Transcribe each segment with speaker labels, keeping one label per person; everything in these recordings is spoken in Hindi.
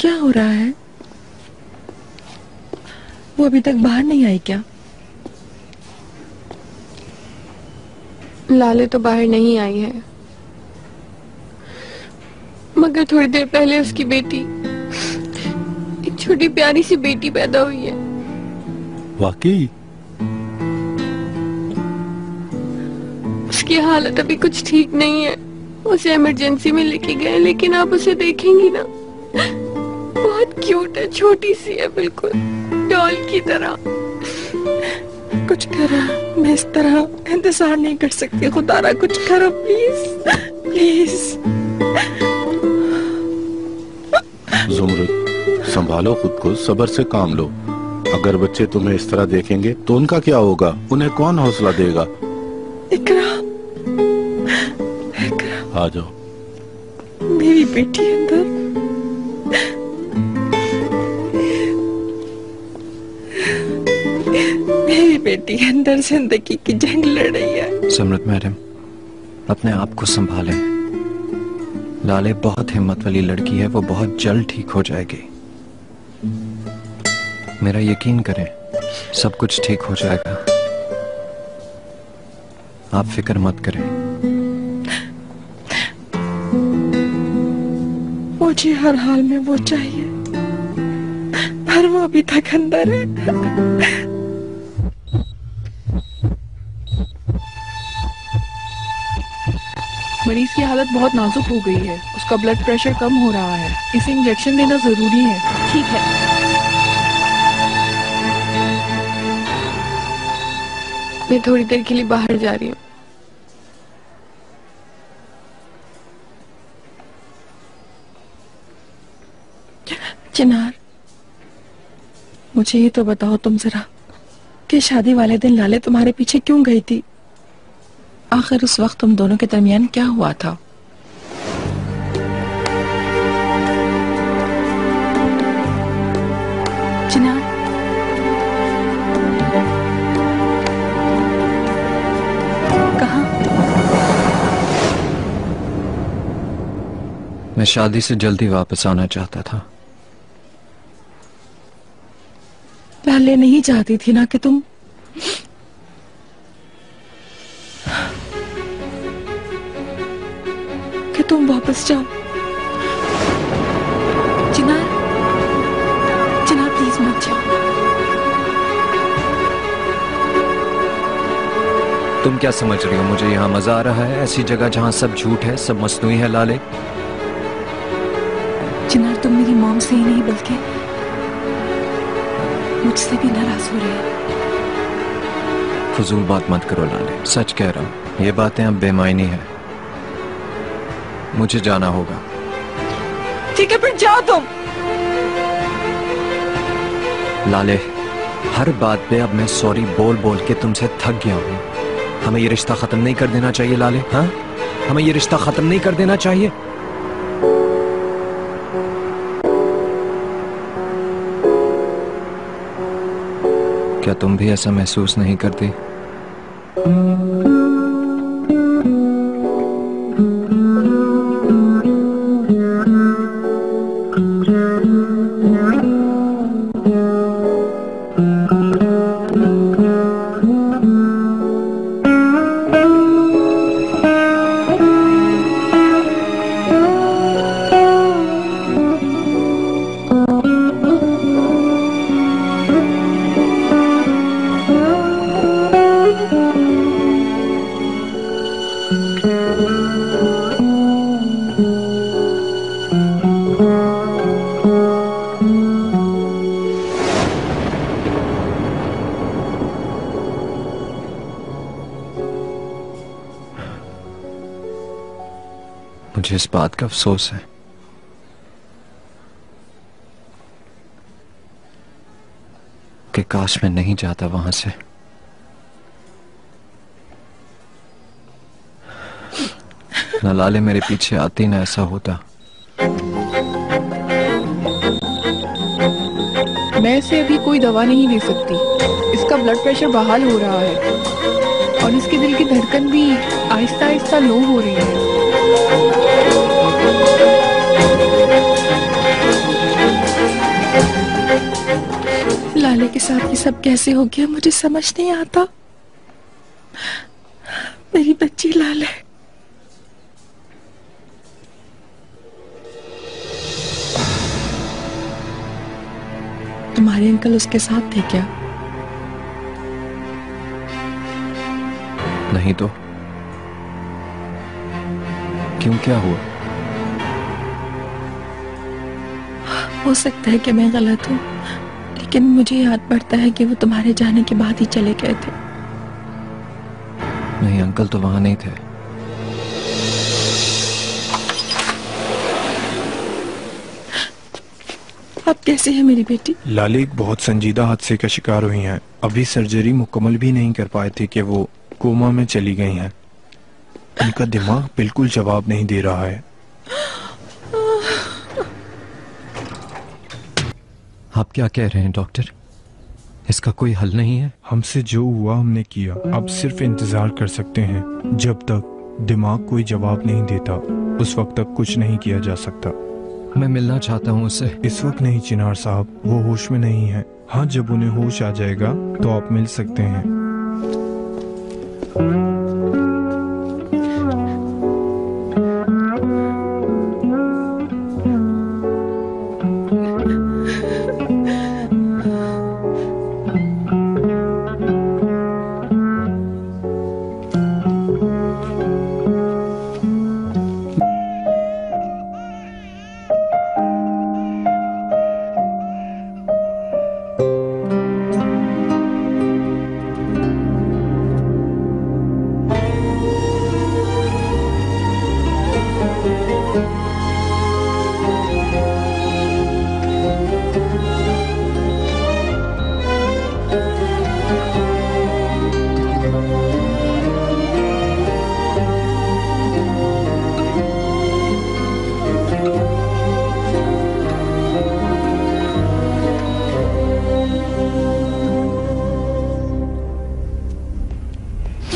Speaker 1: क्या हो रहा है? वो अभी तक बाहर नहीं आई क्या?
Speaker 2: लाले तो बाहर नहीं आई है, मगर थोड़ी देर पहले उसकी बेटी, एक छोटी प्यारी सी बेटी पैदा हुई है।
Speaker 3: वाकई?
Speaker 2: उसकी हालत अभी कुछ ठीक नहीं है। उसे इमरजेंसी में लेके गए, लेकिन आप उसे देखेंगी ना, बहुत क्यूट है, छोटी सी है, बिल्कुल डॉल की तरह।
Speaker 1: कुछ करो, मैं इस तरह इंतजार नहीं कर सकती। खुदारा कुछ करो प्लीज, प्लीज।
Speaker 3: ज़ुमरुद, संभालो खुद को, सब्र से काम लो। अगर बच्चे तुम्हें इस तरह देखेंगे तो उनका क्या होगा? उन्हें कौन हौसला देगा?
Speaker 1: इकरा, इकरा,
Speaker 3: आ जाओ।
Speaker 1: मेरी बेटी अंदर। मेरी बेटी अंदर जिंदगी की जंग लड़ रही है।
Speaker 4: समृत मैडम, अपने आप को संभालें। लाले बहुत हिम्मत वाली लड़की है, वो बहुत जल्द ठीक हो जाएगी। मेरा यकीन करें, सब कुछ ठीक हो जाएगा। आप फिक्र मत करें।
Speaker 1: मुझे हर हाल में वो चाहिए, पर वो अभी तक अंदर है।
Speaker 5: मरीज की हालत बहुत नाजुक हो गई है, उसका ब्लड प्रेशर कम हो रहा है, इसे इंजेक्शन देना जरूरी है।
Speaker 2: ठीक है, मैं थोड़ी देर के लिए बाहर जा रही हूँ।
Speaker 1: चिनार, मुझे ये तो बताओ तुम जरा कि शादी वाले दिन लाले तुम्हारे पीछे क्यों गई थी? आखिर उस वक्त तुम दोनों के दरमियान क्या हुआ था?
Speaker 5: चिनार, कहाँ?
Speaker 4: मैं शादी से जल्दी वापस आना चाहता था।
Speaker 1: लाले नहीं चाहती थी ना कि तुम वापस जाओ।
Speaker 5: चिनार, चिनार प्लीज मत जाओ।
Speaker 4: तुम क्या समझ रही हो? मुझे यहाँ मजा आ रहा है, ऐसी जगह जहाँ सब झूठ है, सब मस्नूई है। लाले,
Speaker 5: चिनार, तुम मेरी मॉम से ही नहीं बल्कि मुझसे भी नाराज हो रहे हैं।
Speaker 4: फजूल बात मत करो लाले, सच कह रहा हूँ, ये बातें अब बेमायनी है। मुझे जाना होगा।
Speaker 1: ठीक है, फिर जाओ तुम।
Speaker 4: लाले, हर बात पे अब मैं सॉरी बोल बोल के तुमसे थक गया हूँ। हमें ये रिश्ता खत्म नहीं कर देना चाहिए लाले। हाँ, हमें ये रिश्ता खत्म नहीं कर देना चाहिए। क्या तुम भी ऐसा महसूस नहीं करती? मुझे इस बात का अफसोस है कि काश मैं नहीं जाता वहां से। ना लाले मेरे पीछे आती, ना ऐसा होता।
Speaker 5: मैं इसे अभी कोई दवा नहीं दे सकती। इसका ब्लड प्रेशर बहाल हो रहा है और इसके दिल की धड़कन भी आहिस्ता आहिस्ता लो हो रही है।
Speaker 1: सब कैसे हो गया मुझे समझ नहीं आता। मेरी बच्ची लाल है। तुम्हारे अंकल उसके साथ थे क्या?
Speaker 4: नहीं तो क्यों, क्या हुआ?
Speaker 1: हो सकता है कि मैं गलत हूँ, लेकिन मुझे याद पड़ता है कि वो तुम्हारे जाने के बाद ही चले गए थे।
Speaker 4: नहीं, अंकल तो वहां नहीं थे।
Speaker 1: अब कैसे है मेरी बेटी?
Speaker 6: लाले एक बहुत संजीदा हादसे का शिकार हुई हैं। अभी सर्जरी मुकम्मल भी नहीं कर पाए थे कि वो कोमा में चली गई हैं। उनका दिमाग बिल्कुल जवाब नहीं दे रहा है।
Speaker 4: आप क्या कह रहे हैं डॉक्टर? इसका कोई हल नहीं है?
Speaker 6: हमसे जो हुआ हमने किया, अब सिर्फ इंतजार कर सकते हैं। जब तक दिमाग कोई जवाब नहीं देता उस वक्त तक कुछ नहीं किया जा सकता।
Speaker 4: मैं मिलना चाहता हूँ उससे।
Speaker 6: इस वक्त नहीं चिनार साहब, वो होश में नहीं है। हाँ, जब उन्हें होश आ जाएगा तो आप मिल सकते हैं।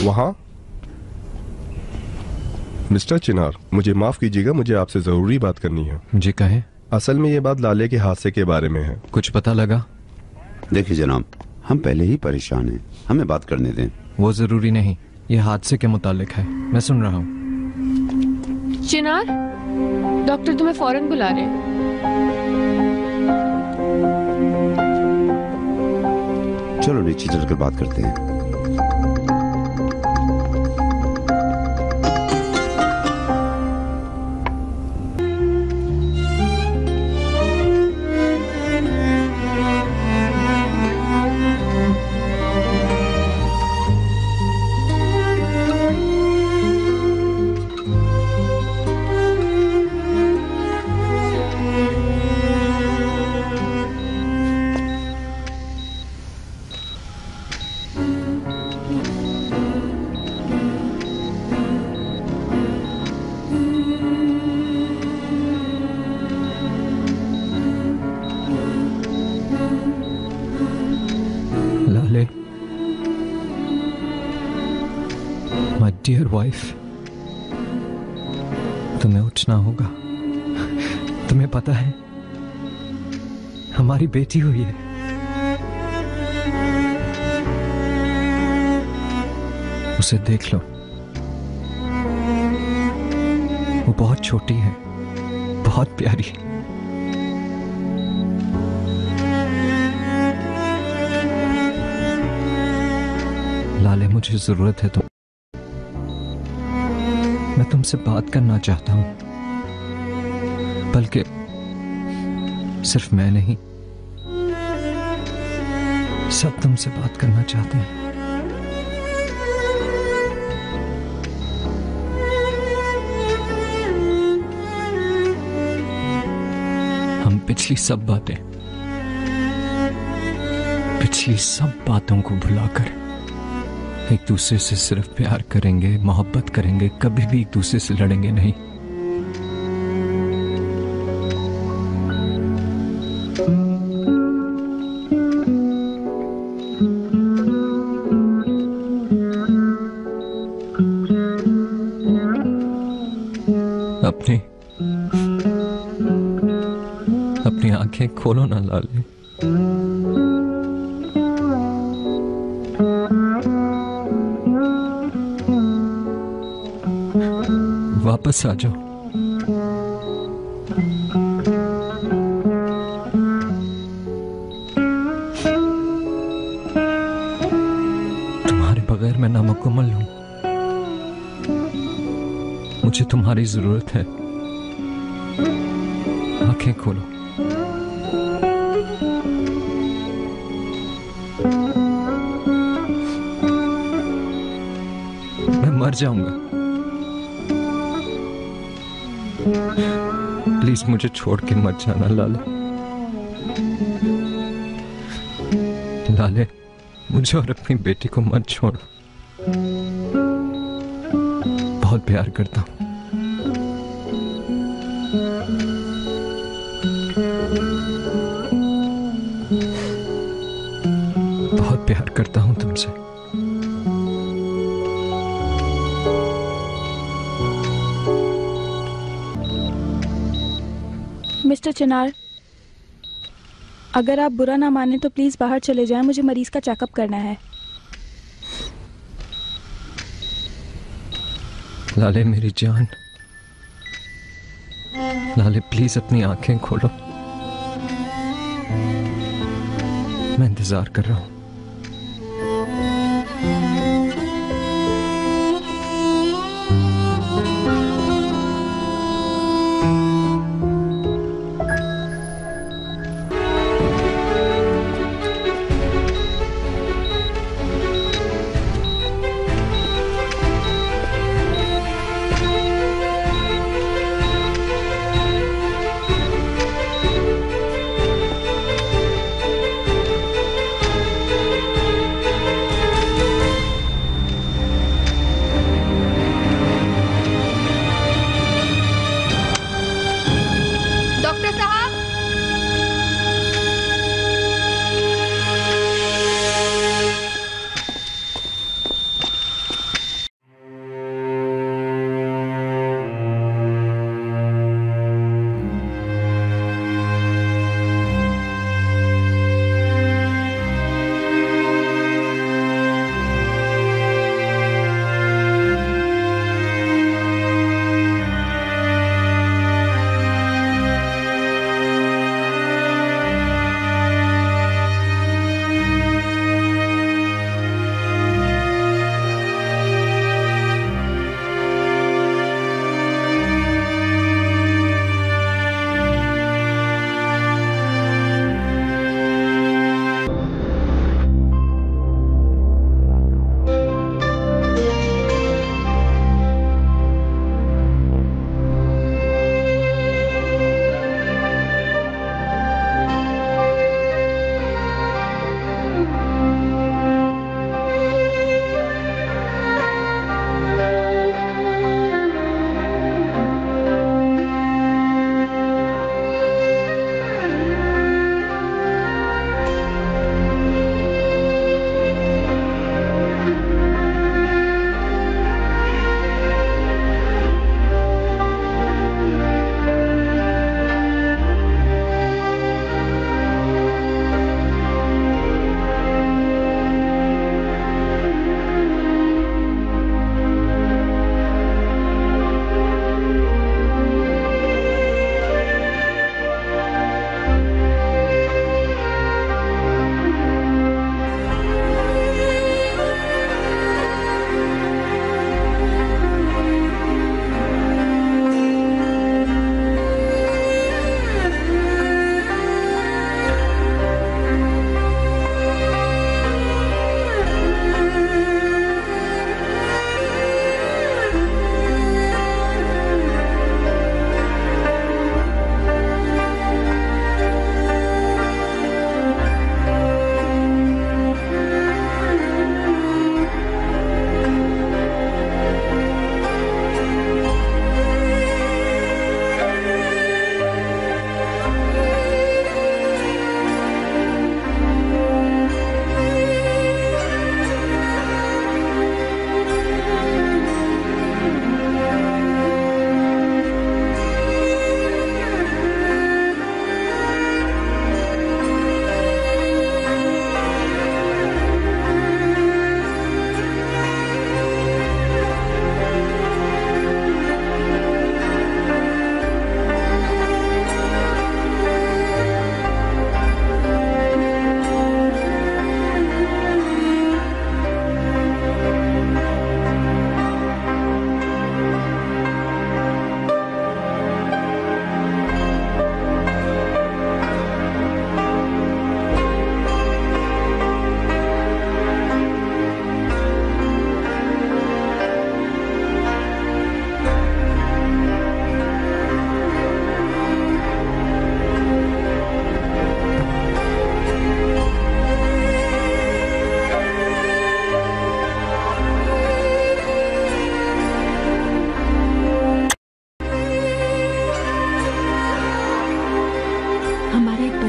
Speaker 7: वहाँ मिस्टर चिनार, मुझे माफ कीजिएगा, मुझे आपसे जरूरी बात करनी है।
Speaker 4: जी कहें।
Speaker 7: असल में ये बात लाले के हादसे के बारे में है।
Speaker 4: कुछ पता लगा?
Speaker 8: देखिए जनाब, हम पहले ही परेशान हैं, हमें बात करने दें।
Speaker 4: वो जरूरी नहीं, ये हादसे के मुतालिक है। मैं सुन रहा हूँ।
Speaker 2: चिनार, डॉक्टर तुम्हें फौरन बुला रहे हैं।
Speaker 8: चलो नीचे चलकर बात करते हैं।
Speaker 4: माय डियर वाइफ, तुम्हें उठना होगा। तुम्हें पता है हमारी बेटी हुई है। उसे देख लो, वो बहुत छोटी है, बहुत प्यारी। लाले, मुझे जरूरत है मैं तुमसे बात करना चाहता हूं, बल्कि सिर्फ मैं नहीं, सब तुमसे बात करना चाहते हैं। हम पिछली सब बातों को भुलाकर एक दूसरे से सिर्फ प्यार करेंगे, मोहब्बत करेंगे, कभी भी एक दूसरे से लड़ेंगे नहीं। अपनी आंखें खोलो ना लाले। वापस आ जाओ। तुम्हारे बगैर मैं नामुकम्मल हूं। मुझे तुम्हारी जरूरत है। आंखें खोलो। मैं मर जाऊंगा। प्लीज मुझे छोड़ के मत जाना लाले। लाले, मुझे और अपनी बेटी को मत छोड़ो। बहुत प्यार करता हूं। बहुत प्यार करता हूं तुमसे।
Speaker 9: मिस्टर चिनार, अगर आप बुरा ना माने तो प्लीज बाहर चले जाएं। मुझे मरीज का चेकअप करना है।
Speaker 4: लाले मेरी जान, लाले प्लीज अपनी आंखें खोलो। मैं इंतजार कर रहा हूं।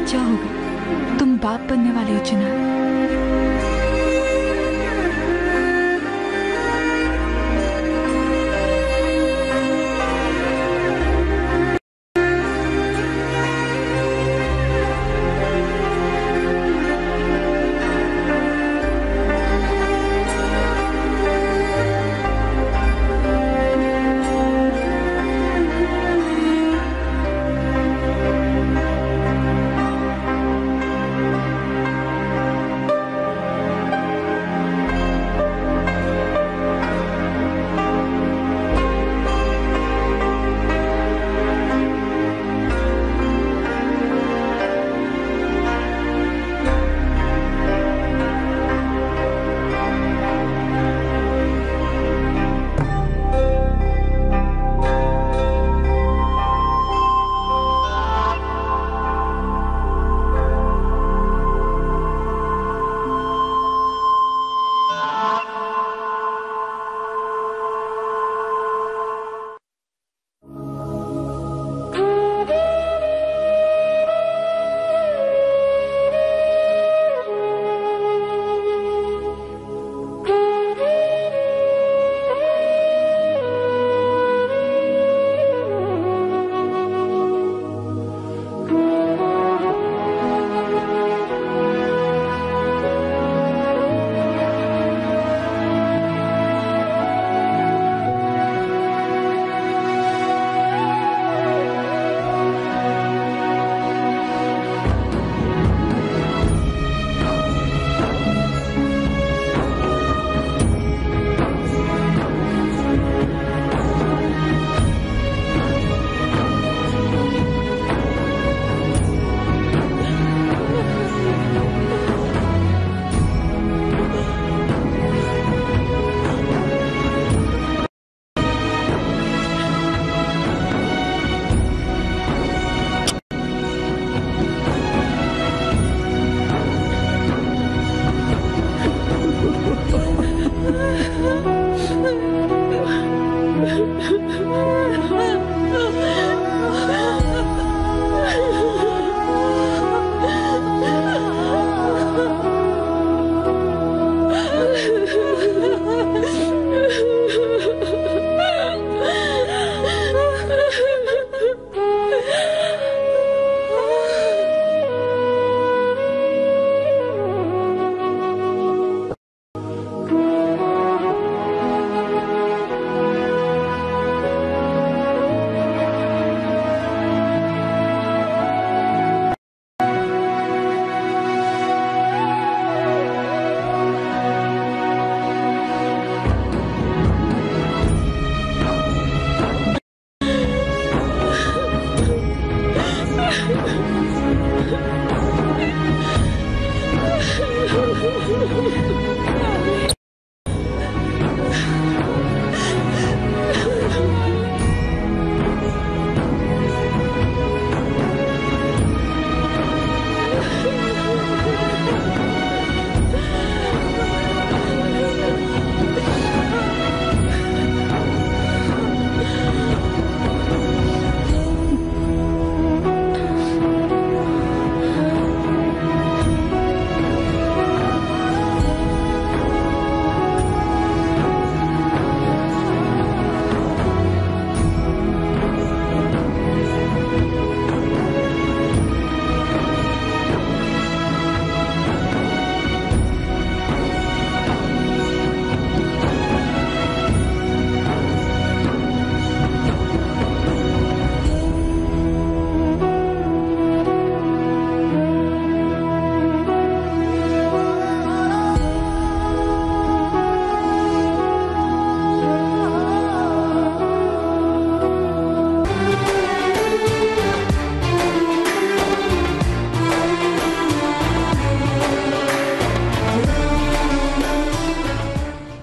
Speaker 10: बच्चा होगा। तुम बाप बनने वाले हो चिनार।